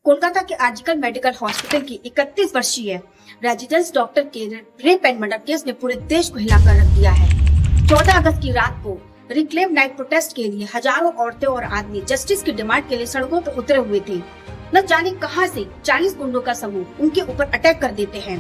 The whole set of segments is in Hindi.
कोलकाता के आजकल मेडिकल हॉस्पिटल की 31 वर्षीय रेजिडेंस डॉक्टर के रेप एंड मर्डर केस ने पूरे देश को हिलाकर रख दिया है। 14 अगस्त की रात को रिक्लेम नाइट प्रोटेस्ट के लिए हजारों औरतें और आदमी जस्टिस की डिमांड के लिए सड़कों पर उतरे हुए थे। न जाने कहां से 40 गुंडों का समूह उनके ऊपर अटैक कर देते हैं,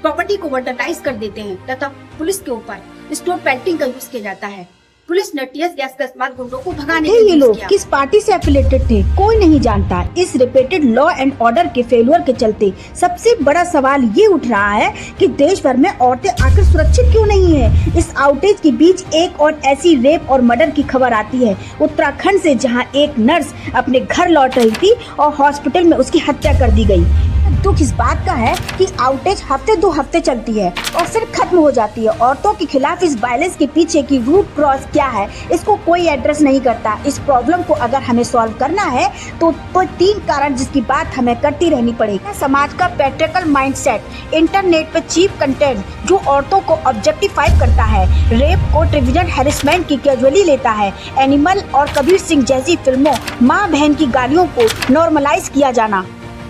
प्रॉपर्टी को वैंडलाइज कर देते हैं तथा पुलिस के ऊपर स्टोन पेंटिंग का यूज किया जाता है। पुलिस ने टीयर गैस का इस्तेमाल गुंडों को भगाने के लिए ये लोग किस पार्टी से एफिलेटेड थे कोई नहीं जानता। इस रिपीटेड लॉ एंड ऑर्डर के फेलियर के चलते सबसे बड़ा सवाल ये उठ रहा है कि देश भर में औरतें आखिर सुरक्षित क्यों नहीं है। इस आउटेज के बीच एक और ऐसी रेप और मर्डर की खबर आती है उत्तराखंड से, जहां एक नर्स अपने घर लौट रही थी और हॉस्पिटल में उसकी हत्या कर दी गई। दुख इस बात का है कि आउटेज हफ्ते 2 हफ्ते चलती है और फिर खत्म हो जाती है। औरतों के खिलाफ इस वायलेंस के पीछे की रूट कॉज क्या है, इसको कोई एड्रेस नहीं करता। इस प्रॉब्लम को अगर हमें सॉल्व करना है तो 3 कारण जिसकी बात हमें करती रहनी पड़ेगी। समाज का पैट्रिकल माइंडसेट, इंटरनेट पे चीप कंटेंट जो औरतों को ऑब्जेक्टिफाई करता है, रेप को ट्रिविजन हैरेसमेंट की कैजुअली लेता है, एनिमल और कबीर सिंह जैसी फिल्मों माँ बहन की गालियों को नॉर्मलाइज किया जाना,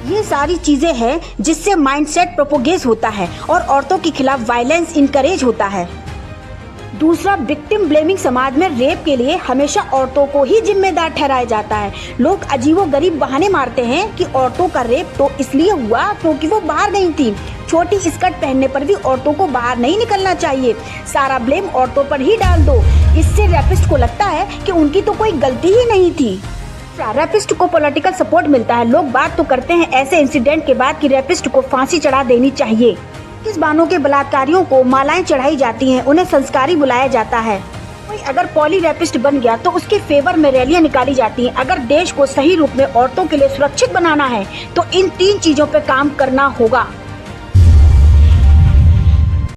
ये सारी चीजें हैं जिससे माइंडसेट प्रोपोगेट होता है और औरतों के खिलाफ वायलेंस इनकरेज होता है। दूसरा, विक्टिम ब्लेमिंग। समाज में रेप के लिए हमेशा औरतों को ही जिम्मेदार ठहराया जाता है। लोग अजीबोगरीब बहाने मारते हैं कि औरतों का रेप तो इसलिए हुआ क्योंकि वो बाहर नहीं थी। छोटी स्कर्ट पहनने पर भी औरतों को बाहर नहीं निकलना चाहिए। सारा ब्लेम औरतों पर ही डाल दो। इससे रेपिस्ट को लगता है कि उनकी तो कोई गलती ही नहीं थी। रेपिस्ट को पॉलिटिकल सपोर्ट मिलता है। लोग बात तो करते हैं ऐसे इंसिडेंट के बाद कि रेपिस्ट को फांसी चढ़ा देनी चाहिए। इस बानों के बलात्कारियों को मालाएं चढ़ाई जाती हैं, उन्हें संस्कारी बुलाया जाता है। कोई अगर पॉली रेपिस्ट बन गया तो उसके फेवर में रैलियां निकाली जाती हैं। अगर देश को सही रूप में औरतों के लिए सुरक्षित बनाना है तो इन 3 चीजों पे काम करना होगा।